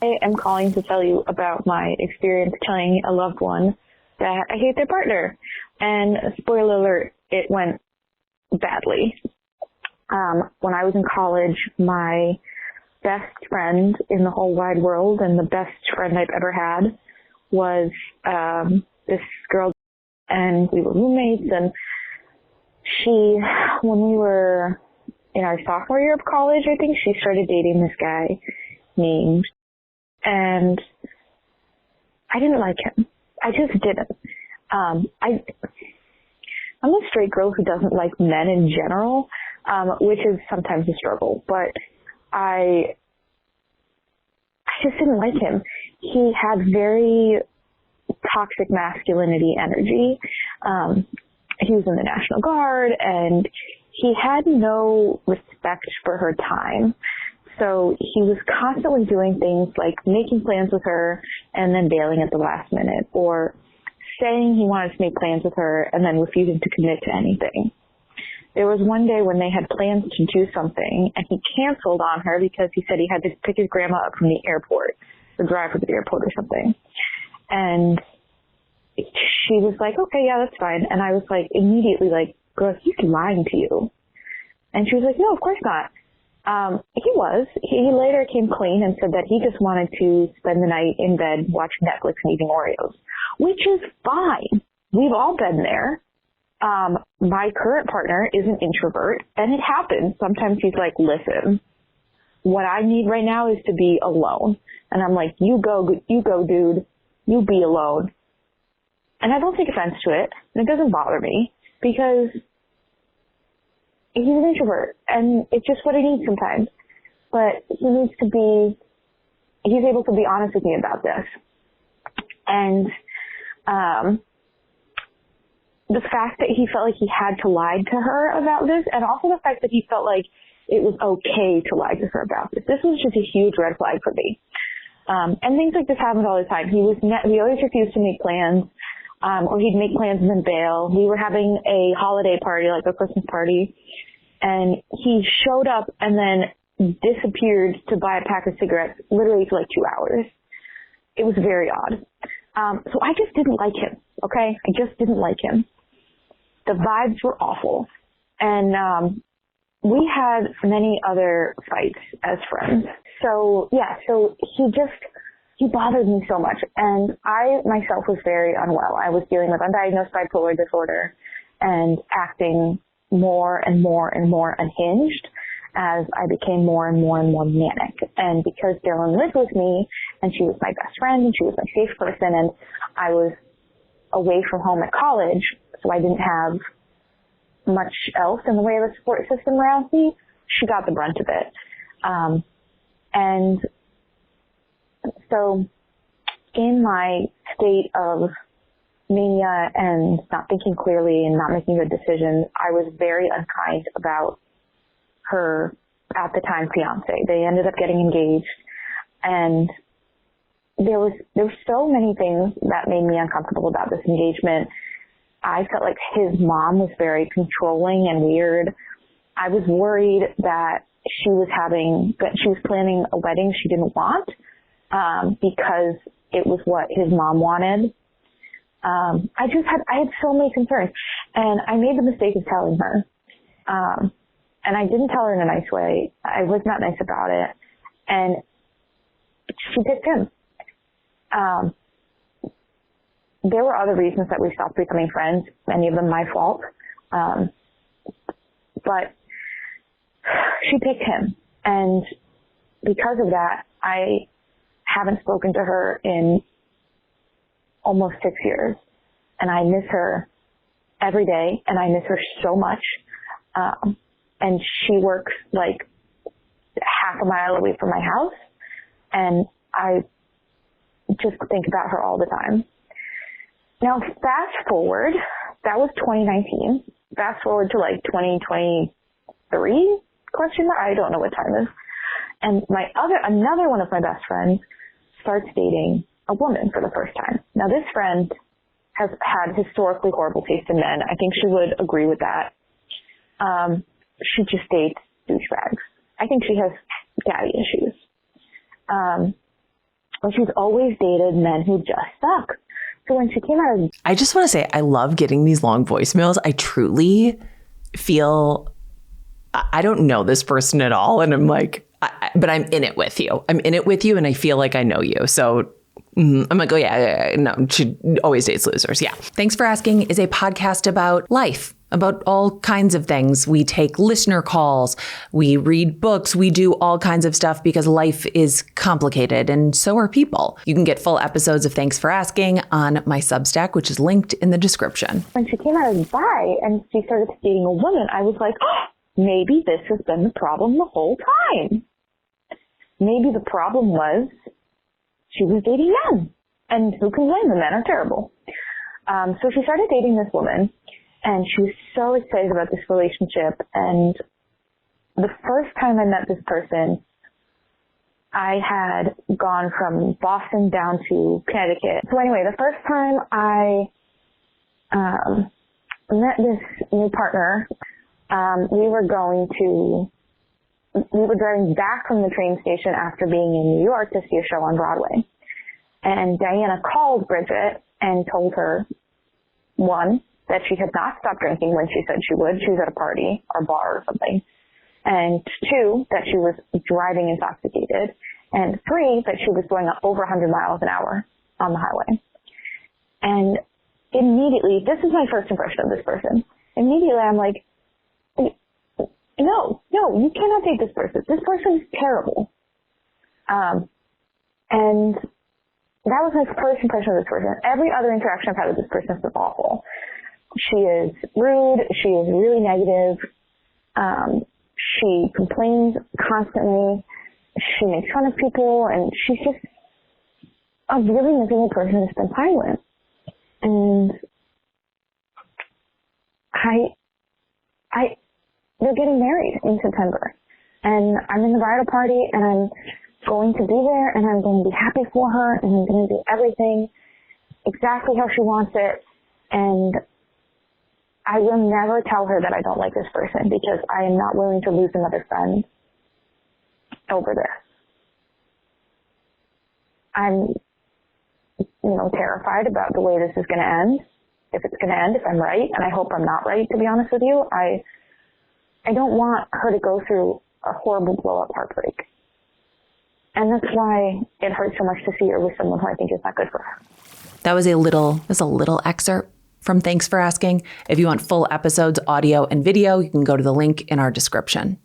I am calling to tell you about my experience telling a loved one that I hate their partner. And spoiler alert, it went badly. When I was in college, my best friend in the whole wide world and the best friend I've ever had was this girl, and we were roommates, and when we were in our sophomore year of college, I think she started dating this guy named, and I didn't like him. I just didn't. I'm a straight girl who doesn't like men in general, which is sometimes a struggle, but I just didn't like him. He had very toxic masculinity energy. He was in the National Guard, and he had no respect for her time. So he was constantly doing things like making plans with her and then bailing at the last minute, or saying he wanted to make plans with her and then refusing to commit to anything. There was one day when they had plans to do something, and he canceled on her because he said he had to pick his grandma up from the airport or drive her to the airport or something. And she was like, okay, yeah, that's fine. And I was like, immediately like, girl, he's lying to you. And she was like, no, of course not. He was. He later came clean and said that he just wanted to spend the night in bed watching Netflix and eating Oreos, which is fine. We've all been there. My current partner is an introvert, and it happens. Sometimes he's like, listen, what I need right now is to be alone. And I'm like, you go, dude. You be alone. And I don't take offense to it, and it doesn't bother me, because he's an introvert, and it's just what I need sometimes. But he's able to be honest with me about this. And the fact that he felt like he had to lie to her about this, and also the fact that he felt like it was okay to lie to her about this. This was just a huge red flag for me. And things like this happened all the time. He always refused to make plans, or he'd make plans and then bail. We were having a holiday party, like a Christmas party, and he showed up and then disappeared to buy a pack of cigarettes literally for like 2 hours. It was very odd. So I just didn't like him, okay? I just didn't like him. The vibes were awful. And we had many other fights as friends. So, yeah, he bothered me so much. And I myself was very unwell. I was dealing with undiagnosed bipolar disorder and acting more and more and more unhinged as I became more and more and more manic. And because Dylan lived with me, and she was my best friend, and she was my safe person, and I was away from home at college, so I didn't have much else in the way of a support system around me, she got the brunt of it. And so in my state of mania and not thinking clearly and not making good decisions, I was very unkind about her at the time fiance. They ended up getting engaged, and there were so many things that made me uncomfortable about this engagement. I felt like his mom was very controlling and weird. I was worried that she was planning a wedding she didn't want, because it was what his mom wanted. I had so many concerns, and I made the mistake of telling her. And I didn't tell her in a nice way. I was not nice about it. And she picked him. There were other reasons that we stopped becoming friends, many of them my fault. But she picked him. And because of that, I haven't spoken to her in almost 6 years. And I miss her every day, and I miss her so much. And she works like half a mile away from my house, and I just think about her all the time. Now, fast forward, that was 2019. Fast forward to like 2023, question mark? I don't know what time it is. And another one of my best friends starts dating a woman for the first time. Now, this friend has had historically horrible taste in men. I think she would agree with that. She just dates douchebags. I think she has daddy issues. but she's always dated men who just suck. So when she came out of... I just want to say, I love getting these long voicemails. I truly feel, I don't know this person at all. And I'm like, but I'm in it with you. I'm in it with you and I feel like I know you. So I'm like, oh yeah, no, she always dates losers. Yeah. Thanks for Asking is a podcast about life, about all kinds of things. We take listener calls, we read books, we do all kinds of stuff because life is complicated and so are people. You can get full episodes of Thanks for Asking on my Substack, which is linked in the description. When she came out as bi and she started dating a woman, I was like, oh, maybe this has been the problem the whole time. Maybe the problem was she was dating men. And who can blame them? Men are terrible. So she started dating this woman. And she was so excited about this relationship. And the first time I met this person, I had gone from Boston down to Connecticut. So anyway, the first time I met this new partner, we were driving back from the train station after being in New York to see a show on Broadway. And Diana called Bridget and told her, one, that she had not stopped drinking when she said she would. She was at a party or bar or something. And two, that she was driving intoxicated. And three, that she was going over 100 miles an hour on the highway. And immediately, this is my first impression of this person. Immediately, I'm like, no, you cannot date this person. This person is terrible. And that was my first impression of this person. Every other interaction I've had with this person has been awful. She is rude. She is really negative. She complains constantly. She makes fun of people, and she's just a really miserable person to spend time with. And they're getting married in September, and I'm in the bridal party, and I'm going to be there, and I'm going to be happy for her, and I'm going to do everything exactly how she wants it, and I will never tell her that I don't like this person because I am not willing to lose another friend over this. I'm, terrified about the way this is going to end. If it's going to end, if I'm right, and I hope I'm not right, to be honest with you. I don't want her to go through a horrible blow-up heartbreak. And that's why it hurts so much to see her with someone who I think is not good for her. That was a little excerpt from Thanks for Asking. If you want full episodes, audio and video, you can go to the link in our description.